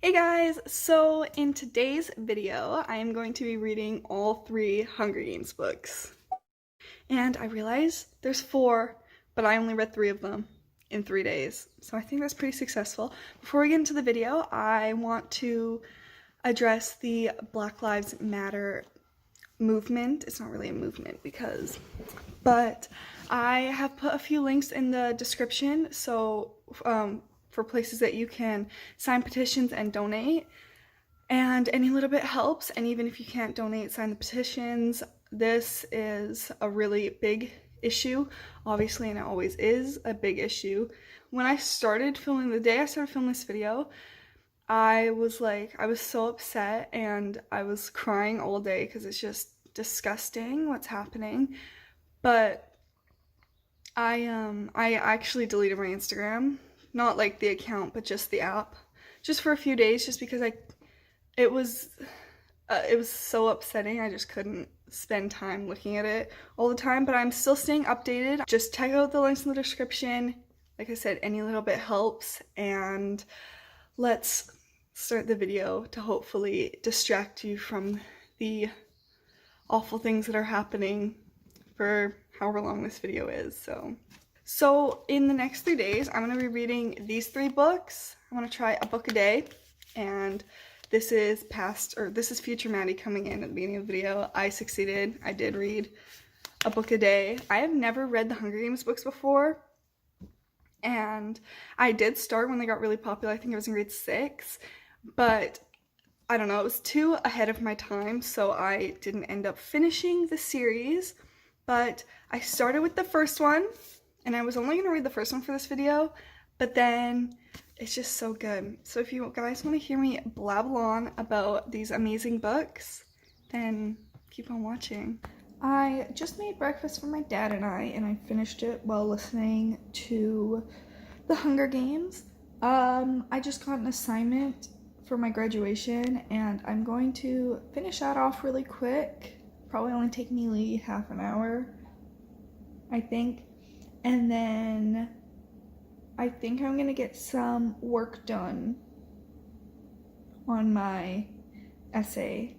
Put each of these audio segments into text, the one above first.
Hey guys, so in today's video, I am going to be reading all three Hunger Games books. And I realize there's four, but I only read three of them in 3 days. So I think that's pretty successful. Before we get into the video, I want to address the Black Lives Matter movement. It's not really a movement but I have put a few links in the description, so for places that you can sign petitions and donate. And any little bit helps, and even if you can't donate, sign the petitions. This is a really big issue, obviously, and it always is a big issue. When I started filming, the day I started filming this video, I was so upset and I was crying all day because it's just disgusting what's happening. But I actually deleted my Instagram, not like the account, but just the app, just for a few days, just because it was so upsetting. I just couldn't spend time looking at it all the time, but I'm still staying updated. Just check out the links in the description. Like I said, any little bit helps, and let's start the video to hopefully distract you from the awful things that are happening for however long this video is. So in the next 3 days, I'm going to be reading these three books. I'm going to try a book a day, and this is future Maddie coming in at the beginning of the video. I succeeded. I did read a book a day. I have never read the Hunger Games books before, and I did start when they got really popular. I think I was in grade 6, but I don't know, it was too ahead of my time, so I didn't end up finishing the series. But I started with the first one, and I was only going to read the first one for this video, but then it's just so good. So if you guys want to hear me blabble on about these amazing books, then keep on watching. I just made breakfast for my dad and I finished it while listening to the Hunger Games. I just got an assignment for my graduation, and I'm going to finish that off really quick. Probably only take me like half an hour, I think. And then I think I'm gonna get some work done on my essay.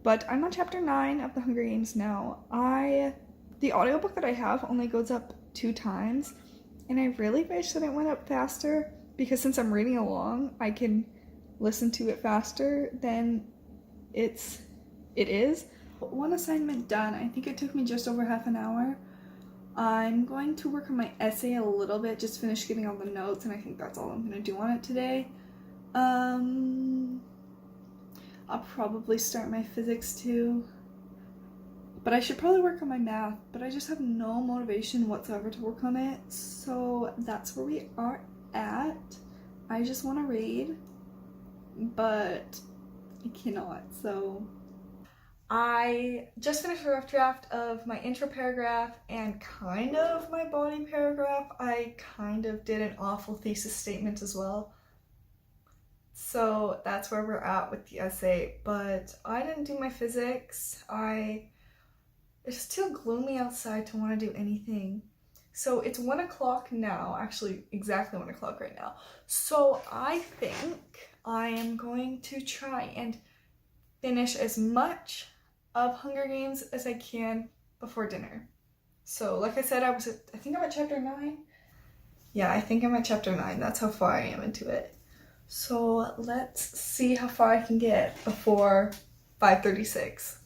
But I'm on chapter 9 of the Hunger Games now. The audiobook that I have only goes up 2 times, and I really wish that it went up faster, because since I'm reading along, I can listen to it faster than it is. One assignment done. I think it took me just over half an hour. I'm going to work on my essay a little bit, just finish getting all the notes, and I think that's all I'm going to do on it today. I'll probably start my physics too, but I should probably work on my math, but I just have no motivation whatsoever to work on it, so that's where we are at. I just want to read, but I cannot, so I just finished a rough draft of my intro paragraph and kind of my body paragraph. I kind of did an awful thesis statement as well. So that's where we're at with the essay, but I didn't do my physics. It's too gloomy outside to want to do anything. So it's 1 o'clock now, actually exactly 1 o'clock right now. So I think I am going to try and finish as much of Hunger Games as I can before dinner. So like I said, I think I'm at chapter 9. Yeah, I think I'm at chapter 9. That's how far I am into it. So let's see how far I can get before 5:36.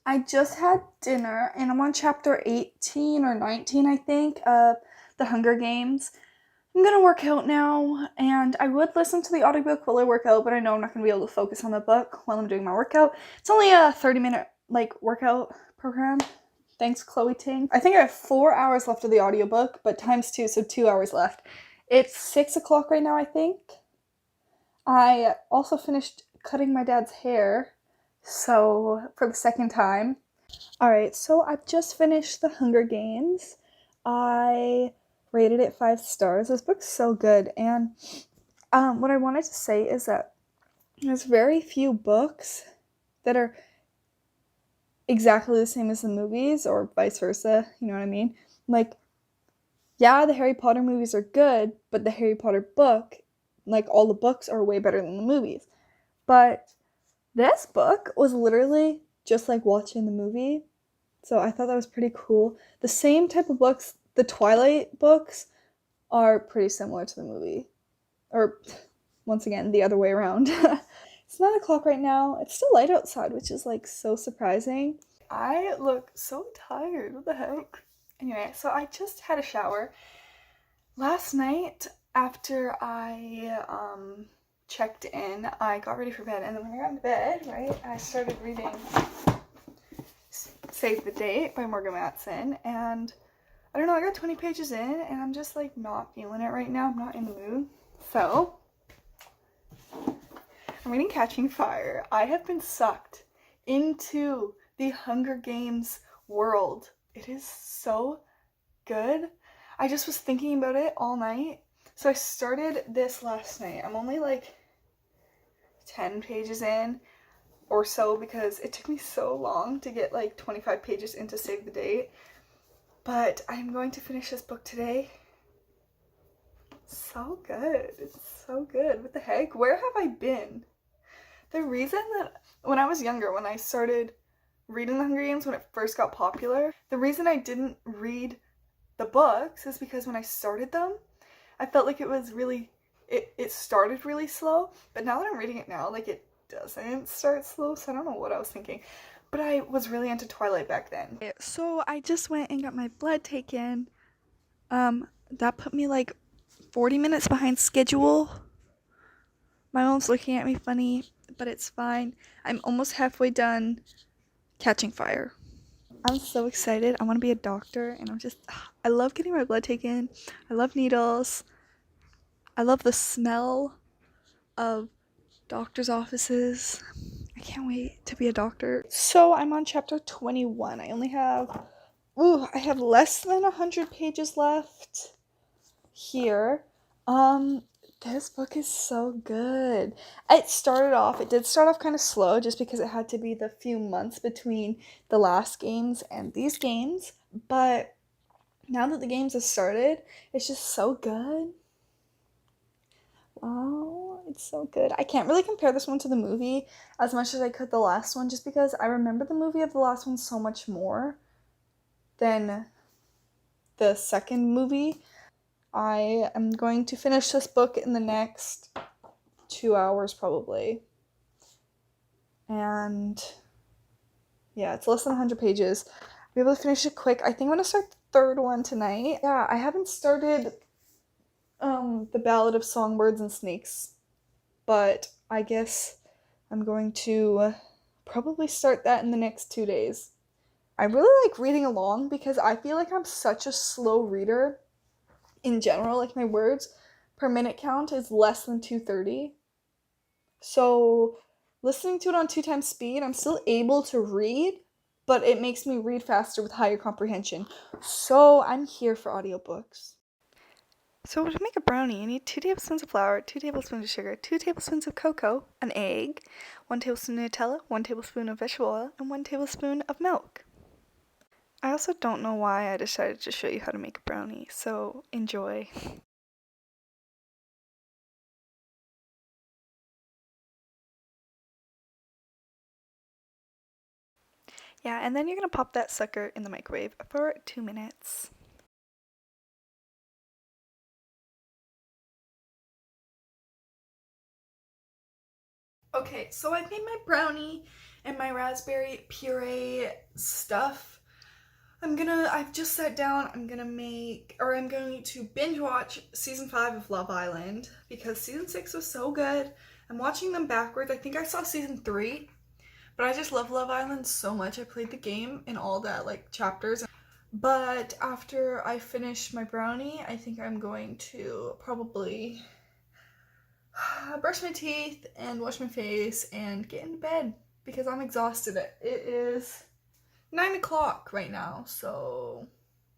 I just had dinner, and I'm on chapter 18 or 19, I think, of the Hunger Games. I'm gonna work out now, and I would listen to the audiobook while I work out, but I know I'm not gonna be able to focus on the book while I'm doing my workout. It's only a 30-minute workout program. Thanks, Chloe Ting. I think I have 4 hours left of the audiobook, but times 2, so 2 hours left. It's 6 o'clock right now, I think. I also finished cutting my dad's hair, so for the second time. Alright, so I've just finished the Hunger Games. I rated it 5 stars. This book's so good, and what I wanted to say is that there's very few books that are exactly the same as the movies, or vice versa, you know what I mean? Yeah, the Harry Potter movies are good, but the Harry Potter book like all the books are way better than the movies. But this book was literally just like watching the movie. So I thought that was pretty cool. The same type of books, the Twilight books, are pretty similar to the movie. Or, once again, the other way around. It's 9 o'clock right now. It's still light outside, which is like so surprising. I look so tired. What the heck? Anyway, so I just had a shower. Last night, after I checked in, I got ready for bed, and then when I got into bed, right, I started reading Save the Date by Morgan Matson, and I don't know, I got 20 pages in, and I'm just like not feeling it right now. I'm not in the mood. So, I'm reading Catching Fire. I have been sucked into the Hunger Games world. It is so good. I just was thinking about it all night. So I started this last night. I'm only like 10 pages in or so because it took me so long to get like 25 pages into Save the Date. But I'm going to finish this book today. So good. It's so good. What the heck? Where have I been? The reason that when I was younger, when I started reading The Hunger Games, when it first got popular, the reason I didn't read the books is because when I started them, I felt like it was really, it started really slow, but now that I'm reading it now, like it doesn't start slow, so I don't know what I was thinking. But I was really into Twilight back then. So I just went and got my blood taken. That put me like 40 minutes behind schedule. My mom's looking at me funny, but it's fine. I'm almost halfway done Catching Fire. I'm so excited. I want to be a doctor, and I love getting my blood taken. I love needles. I love the smell of doctor's offices. I can't wait to be a doctor. So I'm on chapter 21. I have less than 100 pages left here. This book is so good. It did start off kind of slow just because it had to be the few months between the last games and these games, but now that the games have started, it's just so good. Oh, it's so good. I can't really compare this one to the movie as much as I could the last one, just because I remember the movie of the last one so much more than the second movie. I am going to finish this book in the next 2 hours probably. And yeah, it's less than 100 pages. I'll be able to finish it quick. I think I'm going to start the third one tonight. Yeah, I haven't started The Ballad of Songbirds and Snakes, but I guess I'm going to probably start that in the next 2 days. I really like reading along because I feel like I'm such a slow reader in general. Like my words per minute count is less than 230. So listening to it on 2 times speed, I'm still able to read, but it makes me read faster with higher comprehension. So I'm here for audiobooks. So to make a brownie, you need 2 tablespoons of flour, 2 tablespoons of sugar, 2 tablespoons of cocoa, an egg, 1 tablespoon of Nutella, 1 tablespoon of vegetable oil, and 1 tablespoon of milk. I also don't know why I decided to show you how to make a brownie, so enjoy. Yeah, and then you're gonna pop that sucker in the microwave for 2 minutes. Okay, so I've made my brownie and my raspberry puree stuff. I've just sat down, I'm going to binge watch season 5 of Love Island because season 6 was so good. I'm watching them backwards. I think I saw season 3, but I just love Love Island so much. I played the game in all that like chapters. But after I finish my brownie, I think I'm going to probably brush my teeth and wash my face and get into bed because I'm exhausted. It is 9 o'clock right now, so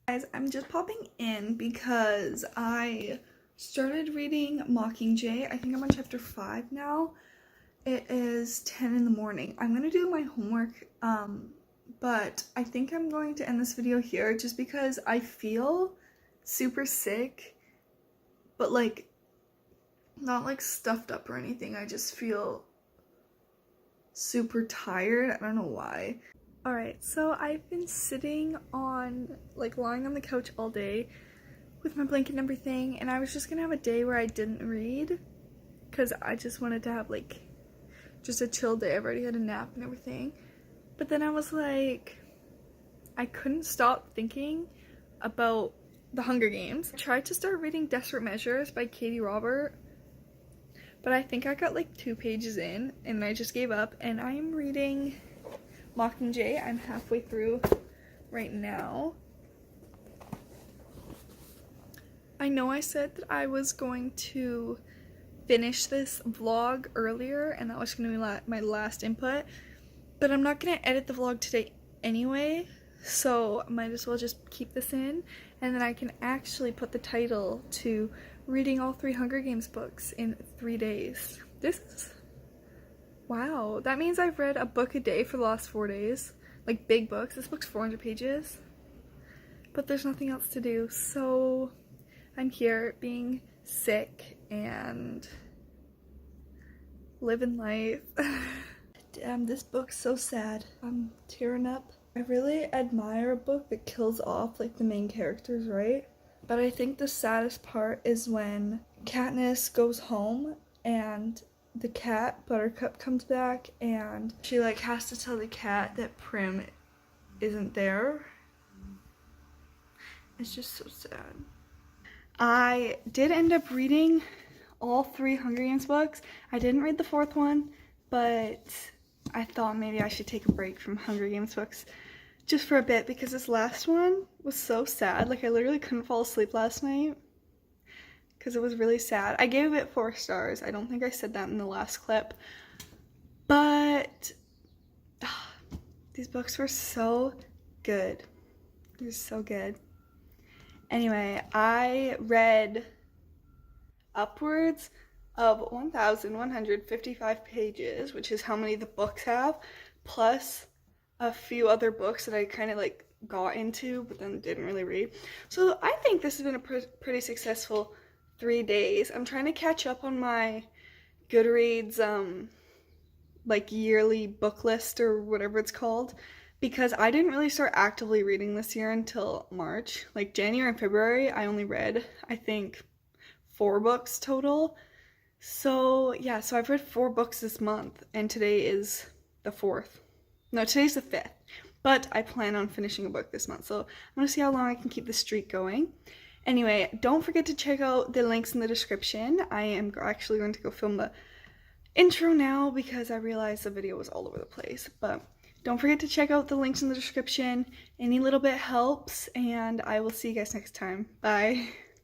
guys, I'm just popping in because I started reading Mockingjay. I think I'm on chapter 5 now. It is 10 in the morning. I'm gonna do my homework, but I think I'm going to end this video here just because I feel super sick, but like not like stuffed up or anything. I just feel super tired. I don't know why. Alright, so I've been sitting on, like, lying on the couch all day with my blanket and everything, and I was just gonna have a day where I didn't read because I just wanted to have, like, just a chill day. I've already had a nap and everything. But then I was like, I couldn't stop thinking about the Hunger Games. I tried to start reading Desperate Measures by Katie Robert, but I think I got like 2 pages in and I just gave up, and I am reading Mockingjay. I'm halfway through right now. I know I said that I was going to finish this vlog earlier and that was going to be my last input, but I'm not going to edit the vlog today anyway, so I might as well just keep this in, and then I can actually put the title to reading all 3 Hunger Games books in 3 days. This is, wow, that means I've read a book a day for the last 4 days, like big books. This book's 400 pages, but there's nothing else to do, so I'm here being sick and living life. Damn, this book's so sad. I'm tearing up. I really admire a book that kills off like the main characters, right? But I think the saddest part is when Katniss goes home and the cat, Buttercup, comes back and she like has to tell the cat that Prim isn't there. It's just so sad. I did end up reading all 3 Hunger Games books. I didn't read the 4th one, but I thought maybe I should take a break from Hunger Games books just for a bit because this last one was so sad. Like, I literally couldn't fall asleep last night because it was really sad. I gave it 4 stars. I don't think I said that in the last clip, but these books were so good. They're so good. Anyway, I read upwards of 1,155 pages, which is how many the books have, plus a few other books that I kind of like got into but then didn't really read. So I think this has been a pretty successful 3 days. I'm trying to catch up on my Goodreads like yearly book list or whatever it's called, because I didn't really start actively reading this year until March. Like January and February, I only read, I think, 4 books total. So yeah, so I've read 4 books this month, and today is the 4th. No, today's the 5th. But I plan on finishing a book this month, so I'm gonna see how long I can keep the streak going. Anyway, don't forget to check out the links in the description. I am actually going to go film the intro now because I realized the video was all over the place, but don't forget to check out the links in the description. Any little bit helps, and I will see you guys next time. Bye.